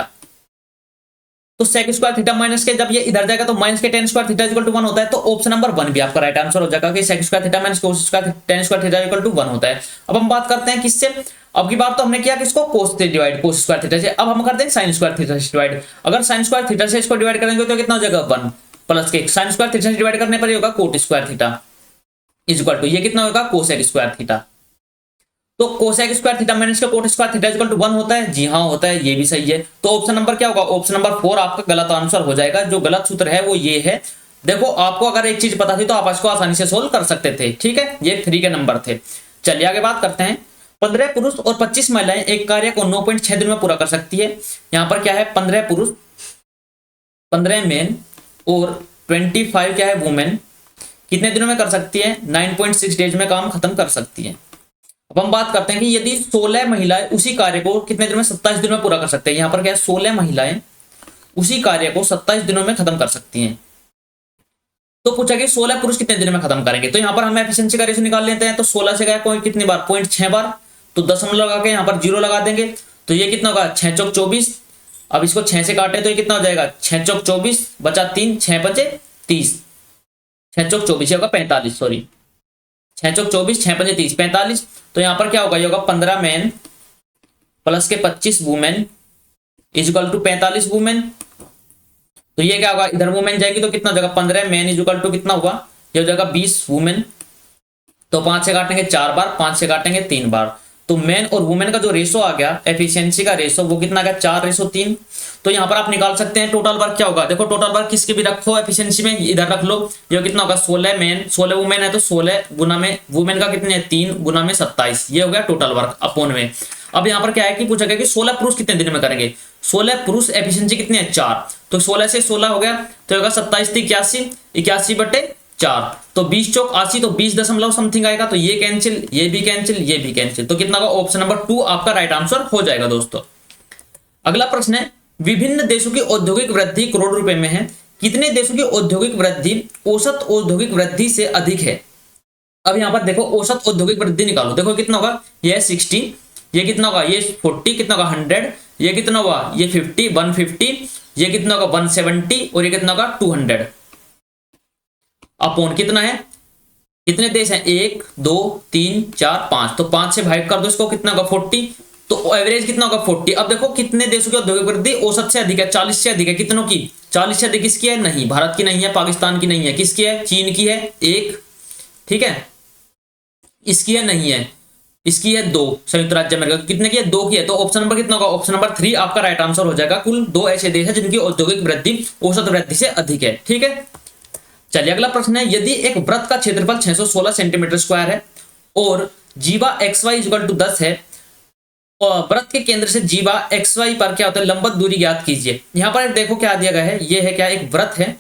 तो सेक स्क्वायर थीटा माइनस के जब ये इधर जाएगा तो माइनस के tan square theta equal to 1 होता है, तो ऑप्शन नंबर 1 भी आपका राइट आंसर हो जाएगा कि sec square theta minus cos square tan square theta equal to 1 होता है। अब हम बात करते हैं किससे, अब की बार तो हमने किया किसको, कोस से डिवाइड, कोस स्क्वायर थीटा से। अब हम करते हैं साइन स्क्वायर थीटा से डिवाइड। अगर साइन स्क्वायर थीटा से इसको डिवाइड करेंगे तो कितना हो जाएगा 1 प्लस के साइन स्क्वायर थीटा से डिवाइड करने पर होगा cot square theta is equal to ये कितना होगा, कोसेक स्क्वायर थीटा। तो कोसेक स्क्वायर थीटा माइनस का cot square theta equal to 1 होता है, जी हाँ होता है, ये भी सही है। तो ऑप्शन नंबर क्या होगा, ऑप्शन नंबर 4 आपका गलत आंसर हो जाएगा। जो गलत सूत्र है वो ये है, देखो आपको अगर एक चीज पता थी तो आप इसको आसानी से सोल्व कर सकते थे, ठीक है। ये 3 के नंबर थे। चलिए आगे बात करते हैं। 15 पुरुष और 25 महिलाएं एक कार्य को 9.6 दिन में पूरा कर सकती है। यहाँ पर क्या है, 15 पुरुष, 15 मेन और 25 क्या है वुमेन, कितने दिनों में कर सकती है, 9.6 डेज में काम खत्म कर सकती है। अब हम बात करते हैं कि यदि 16 महिलाएं उसी कार्य को कितने दिनों में, 27 दिनों में पूरा कर सकते हैं। यहाँ पर क्या है, 16 महिलाएं उसी कार्य को 27 दिनों में खत्म कर सकती हैं। तो पूछा कि 16 पुरुष कितने दिनों में खत्म करेंगे। तो यहाँ पर हम एफिशिएंसी का रेशो निकाल लेते हैं। तो 16 से गया कोई कितनी बार, 0.6 बार, तो दशमलव लगा के यहाँ पर 0 लगा देंगे। तो ये कितना होगा, 6 चौक 24। अब इसको 6 से काटे तो ये कितना हो जाएगा, 6 चौक 24 बचा 3, 6 बचे 30, 6 चौक 24 होगा 45, सॉरी 6 चौक 24, 6 बचे 30, 45। तो यहाँ पर क्या होगा, ये होगा 15 मैन प्लस के 25 women is equal to 45 women. तो ये क्या होगा, इधर वुमेन जाएगी तो कितना हो जाएगा, 15 मैन इज इक्वल टू कितना हुआ, ये हो जाएगा 20 वुमेन। तो 5 से काटेंगे 4 बार, 5 से काटेंगे 3 बार। तो मैन और वुमेन का जो रेशो आ गया, एफिशिएंसी का रेशो, वो कितना आ गया, 4:3। तो यहाँ पर आप निकाल सकते हैं टोटल वर्क क्या होगा। देखो टोटल वर्क किसके भी रखो एफिशिएंसी में, इधर रख लो। ये कितना होगा, 16 मैन 16 वुमेन है तो 16 गुना में वुमेन का कितने है, 3 गुना में 27, ये हो गया टोटल वर्क अपॉन में। अब यहाँ पर क्या है कि पूछा गया कि 16 पुरुष कितने दिन में करेंगे। 16 पुरुष एफिशिएंसी कितनी है, 4। तो 16 से 16 हो गया तो होगा 27 × 81, 81/4। तो 20 चौक 80, तो 20 दशमलव समथिंग आएगा। तो ये कैंसिल, ये भी कैंसिल, ये भी कैंसिल। तो कितना होगा, ऑप्शन नंबर 2 आपका राइट आंसर हो जाएगा दोस्तों। अगला प्रश्न है, विभिन्न देशों की औद्योगिक वृद्धि करोड़ रुपए में है, कितने देशों की औद्योगिक वृद्धि औसत औद्योगिक वृद्धि से अधिक है। अब यहाँ पर देखो औसत औद्योगिक वृद्धि निकालो। देखो कितना होगा, ये है 60, ये कितना होगा, ये 40, कितना होगा 100, ये कितना हुआ, ये 50, 150, ये कितना होगा 170 और ये कितना होगा 200 अपॉन कितना है, कितने देश हैं, 1 2 3 4 5। तो 5 से भाग कर दो इसको, कितना होगा 40। तो एवरेज कितना होगा 40। अब देखो कितने देशों की औद्योगिक वृद्धि औसत से अधिक है, 40 से अधिक है। कितनों की, 40 से अधिक किसकी है, नहीं भारत की नहीं है, पाकिस्तान की नहीं है, किसकी है, चीन की है 1, ठीक है, इसकी है नहीं है, इसकी है 2, संयुक्त राज्य अमेरिका कितने की है, 2 की है। तो ऑप्शन नंबर कितना होगा, ऑप्शन नंबर 3 आपका राइट आंसर हो जाएगा। कुल 2 ऐसे देश हैं जिनकी औद्योगिक वृद्धि औसत वृद्धि से अधिक है, ठीक है। चलिए अगला प्रश्न है, यदि एक वृत्त का क्षेत्रफल 616 सेंटीमीटर स्क्वायर है और जीवा xy इक्वल टू 10 है, और वृत्त के केंद्र से जीवा xy पर क्या होता है, लंबवत दूरी ज्ञात कीजिए। यहां पर देखो क्या दिया गया है, ये है क्या, एक वृत्त है,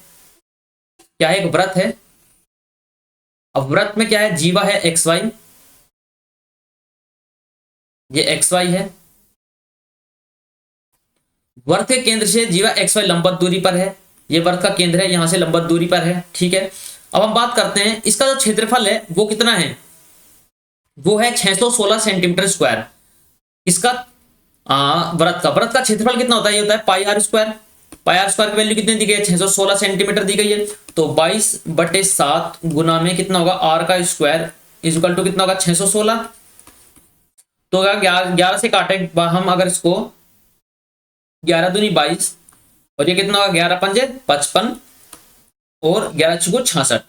क्या है, एक वृत्त है। अब वृत्त में क्या है, जीवा है xy, ये xy है। वृत्त के केंद्र से जीवा xy लंबवत दूरी पर है, ये वृत्त का केंद्र है, यहां से लंबवत दूरी पर है, ठीक है। अब हम बात करते हैं इसका जो क्षेत्रफल है वो कितना है, वो है 616 सेंटीमीटर स्क्वायर। इसका वृत्त का क्षेत्रफल कितना होता है, ये होता है πr²। πr² की वैल्यू कितनी दी गई है, 616 सेंटीमीटर दी गई है। तो 22/7 गुना में कितना होगा, r का स्क्वायर इज इक्वल टू कितना होगा, 616। तो 11 से काटे हम अगर इसको, 11 दूनी 22 और ये कितना होगा, 11 पंजे 55 और 11 चौको 66,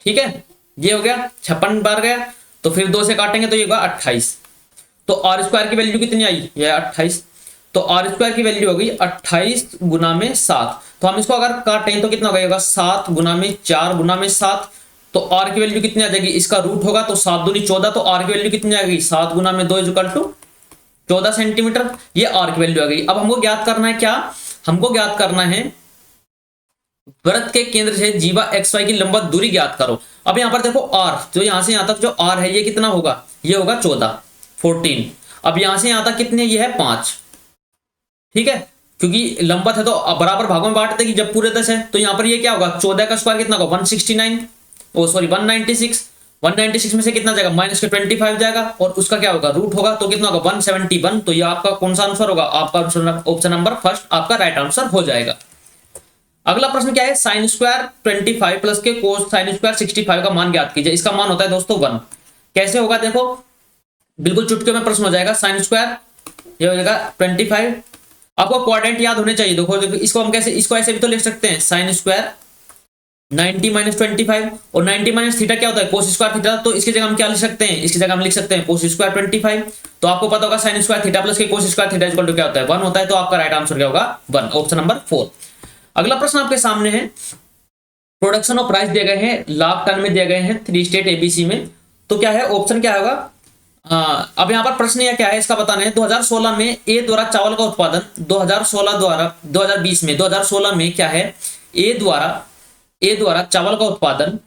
ठीक है। ये हो गया 56 बार गया। तो फिर 2 से काटेंगे तो ये होगा 28। तो r² की वैल्यू कितनी आई, ये 28। तो r² की वैल्यू होगी 28 गुना में 7। तो हम इसको अगर काटें तो कितना होगा, 7 गुना में 4 गुना में 7। तो r की वैल्यू कितनी आ जाएगी, इसका रूट होगा तो 7 दूनी 14। तो r की वैल्यू कितनी आ गई, 7 गुना में 2 इज इक्वल टू 14 सेंटीमीटर। ये r की वैल्यू आ गई। अब हमको ज्ञात करना है क्या, हमको ज्ञात करना है वृत्त के केंद्र से जीवा xy की लंबवत दूरी ज्ञात करो। अब यहाँ पर देखो r, जो यहां से यहां तक जो r है ये कितना होगा, ये होगा 14। अब यहां से यहां तक कितने, ये है 5, ठीक है, क्योंकि लंबवत है तो बराबर भागों में बांट देगी जब पूरे 10 है। तो यहाँ पर ये क्या होगा, 14 का स्क्वायर कितना होगा, 169, ओ सॉरी 196। 196 में से कितना जाएगा, -25 जाएगा और उसका क्या होगा, रूट होगा। तो कितना होगा, 171। तो ये आपका कौन सा आंसर होगा, आपका ऑप्शन नंबर फर्स्ट आपका राइट आंसर हो जाएगा। अगला प्रश्न क्या है, sin² 25 प्लस के cos² 65 का मान ज्ञात कीजिए। इसका मान होता है दोस्तों 1। कैसे होगा, देखो बिल्कुल चुटकी में प्रश्न हो जाएगा। sin² ये हो जाएगा 25। आपको क्वाड्रेंट याद होने चाहिए। देखो इसको हम कैसे, इसको ऐसे भी तो लिख सकते हैं, sin² 90 - 25 और 90 - थीटा क्या होता है, cos² थीटा। तो इसकी जगह हम क्या लिख सकते हैं, इसकी जगह हम लिख सकते हैं cos² 25। तो आपको पता होगा sin² थीटा प्लस के cos² थीटा इक्वल टू क्या होता है, 1 होता है। तो आपका राइट आंसर क्या होगा, 1, ऑप्शन नंबर 4। अगला प्रश्न आपके सामने है, प्रोडक्शन और प्राइस दिए गए हैं, लाख टन में दिए गए हैं 3 स्टेट एबीसी में। तो क्या है ऑप्शन, क्या होगा? अब यहाँ पर प्रश्न यह क्या है इसका बताना है। 2016 में ए द्वारा चावल का उत्पादन 2016 द्वारा 2020 में 2016 में क्या है, ए द्वारा चावल का उत्पादन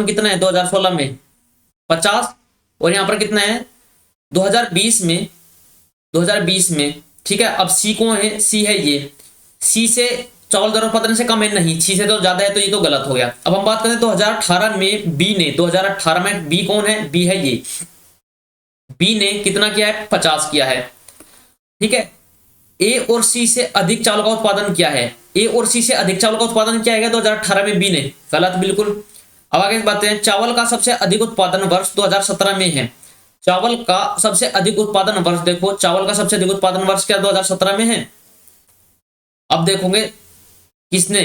कितना है 2016 में 50, और यहाँ पर कितना है 2020 में ठीक है। अब सी कौन है? सी है ये, सी से चावल द्वारा उत्पादन से कम है नहीं, सी से तो ज्यादा है, तो ये तो गलत हो गया। अब हम बात करते हैं 2018 में बी ने, 2018 में बी कौन है? बी है ये, बी ने कितना किया है? 50 किया है, ठीक है। ए और सी से अधिक चावल का उत्पादन किया है, ए और सी से अधिक चावल का उत्पादन किया है 2018 में बी ने, गलत बिल्कुल। अब आगे बात हैं, चावल का सबसे अधिक उत्पादन वर्ष 2017 में है। चावल का सबसे अधिक उत्पादन वर्ष, देखो चावल का सबसे अधिक उत्पादन वर्ष क्या 2017 में है। अब देखोगे किसने,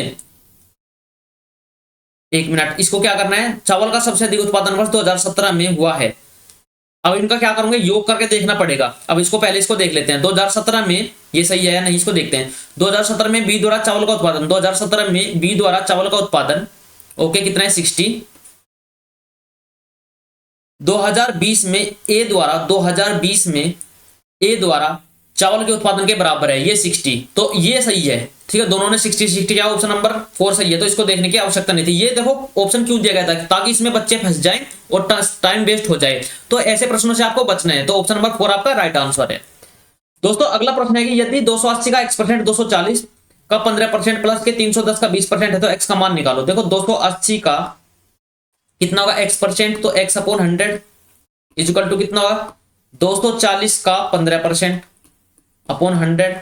एक मिनट, इसको क्या करना है, चावल का सबसे अधिक उत्पादन वर्ष 2017 में हुआ है। अब इनका क्या करूंगे, योग करके देखना पड़ेगा। अब इसको पहले इसको देख लेते हैं 2017 में ये सही है या नहीं, इसको देखते हैं। 2017 में बी द्वारा चावल का उत्पादन, 2017 में बी द्वारा चावल का उत्पादन ओके कितना है 60। 2020 में ए द्वारा चावल के उत्पादन के बराबर है ये 60, तो ये सही है, ठीक है। दोनों ने 60 क्या ऑप्शन नंबर 4 सही है, तो इसको देखने की आवश्यकता नहीं थी। ये देखो ऑप्शन क्यों दिया गया था, ताकि इसमें बच्चे फंस जाएं और टाइम वेस्ट हो जाए, तो ऐसे प्रश्नों से आपको बचना है। तो ऑप्शन नंबर 4 आपका राइट आंसर है। दोस्तों अगला प्रश्न है कि यदि 280 का x% 240 का 15% प्लस के 310 का 20% है तो x का मान निकालो। देखो 280 का कितना होगा x%, तो x अपॉन 100 इक्वल टू कितना होगा 240 का 15% अपॉन 100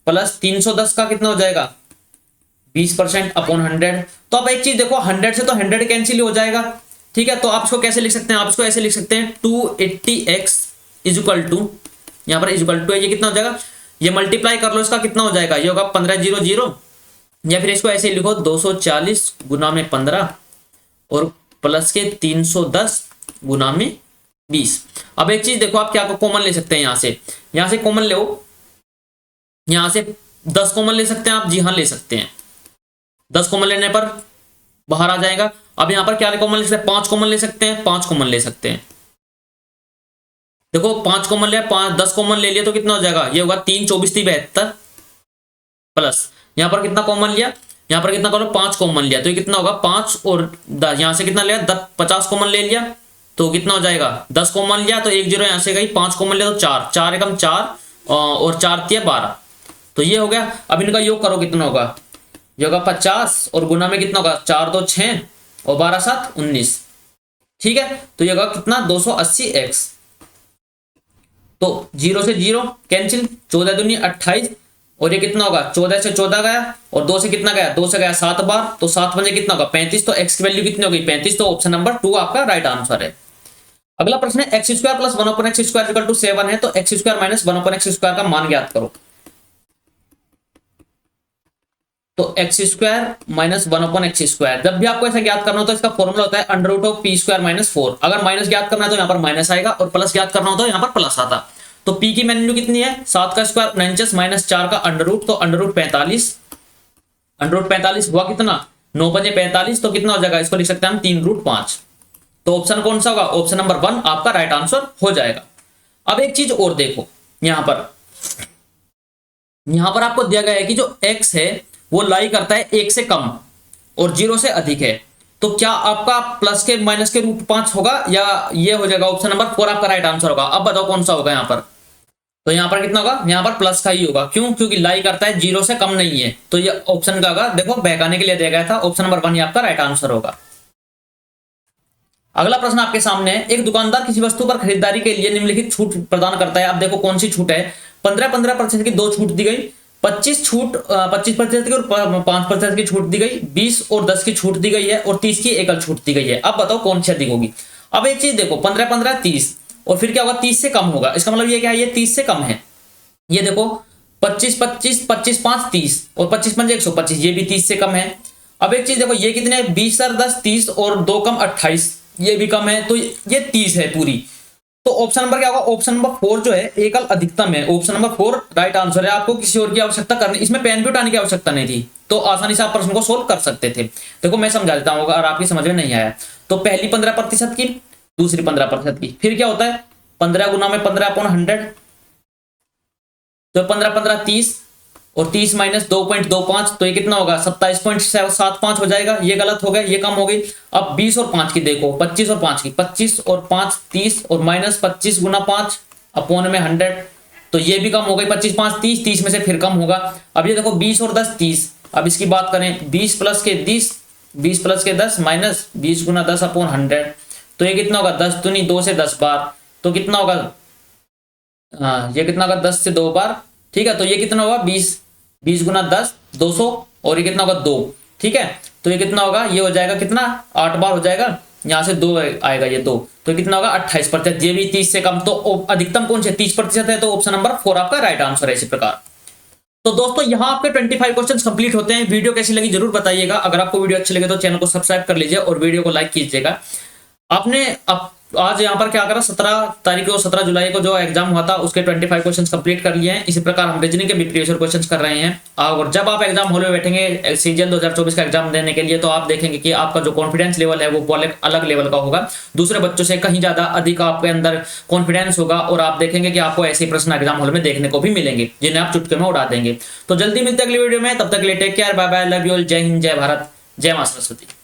प्लस 310 का कितना हो जाएगा 20% अपॉन 100। तो अब एक चीज देखो 100 से तो 100 कैंसिल हो जाएगा, ठीक है। तो आप इसको कैसे लिख सकते हैं, आप इसको ऐसे लिख सकते हैं 280x इक्वल टू, यहाँ पर इक्वल टू है, ये कितना हो जाएगा, ये मल्टीप्लाई कर लो, इसका कितना हो जाएगा, ये होगा 1500, या फिर इसको ऐसे लिखो 240 गुना में 15 और प्लस के 310 गुना में 20। अब एक चीज देखो आप क्या कॉमन ले सकते हैं, यहां से कॉमन लो, यहां से 10 कॉमन ले सकते हैं आप, जी हाँ ले सकते हैं। 10 कॉमन लेने पर बाहर आ जाएगा। अब यहां पर क्या कॉमन ले सकते हैं, 5 कॉमन ले सकते हैं, 5 कॉमन ले सकते हैं। देखो 5 कॉमन लिया, 10 कॉमन ले लिया तो कितना हो जाएगा, ये होगा 3 24 72 प्लस यहां पर कितना कॉमन लिया, यहां पर कितना करो 5 कॉमन लिया, तो ये कितना होगा 5 और 10, यहां से कितना लिया 50 कॉमन ले लिया तो कितना हो जाएगा 10 कॉमन लिया तो 1 0 यहां से गई, 5 कॉमन लिया तो 4 4 एकम 4 और 4 3 12, तो ये हो गया। अब इनका योग करो कितना होगा, ये होगा 50 और गुना में कितना होगा 4 2 6 और 12 7 19, ठीक है। तो ये होगा कितना 280x, तो 0 से 0 कैंसिल, 14 दूनी 28 और ये कितना होगा 14 से 14 गया और 2 से कितना गया 2 से गया 7 बार, तो 7 बजे कितना होगा 35, तो x की वैल्यू कितनी होगी 35, तो ऑप्शन नंबर 2 आपका राइट आंसर है। अगला प्रश्न है x square plus 1 upon x square equal to 7 है, तो x square minus 1 upon x square का मान ज्ञात करो। तो x square minus 1 upon x square, जब भी आपको ऐसा ज्ञात करना हो तो इसका फॉर्मूला होता है under root of p square minus 4। अगर माइनस ज्ञात करना है तो यहाँ पर माइनस आएगा और प्लस ज्ञात करना होता है यहाँ पर प्लस आता। तो p की वैल्यू कितनी है 7 का स्क्वायर 49 माइनस 4 का अंडर रूट, तो अंडर रूट 45, अंडर रूट 45 हुआ कितना 9 पंजे 45, तो कितना हो जाएगा, इसको लिख सकते हैं हम 3√5। तो ऑप्शन कौन सा होगा, ऑप्शन नंबर 1 आपका राइट आंसर हो जाएगा। अब एक चीज और देखो, यहां पर आपको दिया गया है कि जो x है वो लाई करता है 1 से कम और 0 से अधिक है, तो क्या आपका प्लस के माइनस के √5 होगा या ये हो जाएगा ऑप्शन नंबर 4 आपका राइट आंसर होगा। अब बताओ कौन सा होगा यहाँ पर, तो यहाँ पर कितना होगा, यहाँ पर प्लस का ही होगा, क्यों, क्योंकि लाई करता है 0 से कम नहीं है, तो ये ऑप्शन का होगा, देखो बहकाने के लिए दिया गया था, ऑप्शन नंबर 1 ही आपका राइट आंसर होगा। अगला प्रश्न आपके सामने है, एक दुकानदार किसी वस्तु पर खरीदारी के लिए निम्नलिखित छूट प्रदान करता है। अब देखो कौन सी छूट है, 15% की 2 छूट दी गई, 25% की और 5% की छूट दी गई, 20 और 10 की छूट दी गई है और 30 की एकल छूट दी गई है। अब बताओ कौन सी अधिक होगी। अब एक चीज देखो 15 30 और फिर क्या होगा 30 से कम होगा, इसका मतलब ये क्या है, ये 30 से कम है। ये देखो 25 25 25 5 30 और 25 5 125, ये भी 30 से कम है। अब एक चीज देखो ये कितने 20 और 10 30 और 2 कम 28, ये भी कम है, तो ये 30 है पूरी। तो ऑप्शन नंबर क्या होगा, ऑप्शन नंबर 4 जो है एकल अधिकतम है, ऑप्शन नंबर 4 राइट आंसर है। आपको किसी और की आवश्यकता करनी, इसमें पेन भी उठाने की आवश्यकता नहीं थी, तो आसानी से आप प्रश्न को सोल्व कर सकते थे। देखो मैं समझा देता हूँ अगर आपकी समझ में नहीं आया। तो पहली 15% की, दूसरी 15% की, फिर क्या होता है 15 गुना में 15/100, तो 15 30, और 30 माइनस 2.25, तो ये कितना होगा 27.75 हो जाएगा। ये गलत हो गया, ये कम हो गई। अब 20 और 5 की देखो, 25 और 5 की, 25 और 5 30, और माइनस 25 गुना 5 अपॉन में 100, तो ये भी कम हो गई। 25 5 30, 30 में से फिर कम होगा। अब ये देखो 20 और 10 30, अब इसकी बात करें 20 प्लस के 20, 20 प्लस के 10 माइनस 20 गुना 10 अपॉन 100, तो ये कितना होगा 10 दूनी 2 से 10 बार, तो कितना होगा, हाँ ये कितना होगा 10 से 2 बार, ठीक है। तो ये कितना होगा 20, 20 गुना 10 200, और ये कितना होगा 2, ठीक है। तो ये कितना होगा, ये हो जाएगा कितना 8 बार हो जाएगा, यहाँ से 2 आएगा, ये 2, तो कितना होगा 28%। ये भी 30 से कम, तो अधिकतम कौन से 30% है, तो ऑप्शन नंबर 4 आपका राइट आंसर है इसी प्रकार। तो दोस्तों यहाँ आपके 25 क्वेश्चन कंप्लीट होते हैं। वीडियो कैसी लगी जरूर बताइएगा। अगर आपको वीडियो अच्छी लगे तो चैनल को सब्सक्राइब कर लीजिए और वीडियो को लाइक कीजिएगा। आपने आज यहाँ पर क्या करा, 17 तारीख को 17 जुलाई को जो एग्जाम हुआ था उसके 25 क्वेश्चंस कंप्लीट कर लिए हैं। इसी प्रकार हम रीजनिंग के भी प्रीवियस क्वेश्चंस कर रहे हैं। और जब आप एग्जाम हॉल में बैठेंगे सीजीएल 2024 का एग्जाम देने के लिए, तो आप देखेंगे कि आपका जो कॉन्फिडेंस लेवल है वो अलग लेवल का होगा, दूसरे बच्चों से कहीं ज्यादा अधिक आपके अंदर कॉन्फिडेंस होगा, और आप देखेंगे कि आपको ऐसे प्रश्न एग्जाम हॉल में देखने को भी मिलेंगे जिन्हें आप चुटकी में उड़ा देंगे। तो जल्दी मिलते हैं अगली वीडियो में, तब तक के लिए take care, bye bye, love you all, जय हिंद, जय भारत, जय मां सरस्वती।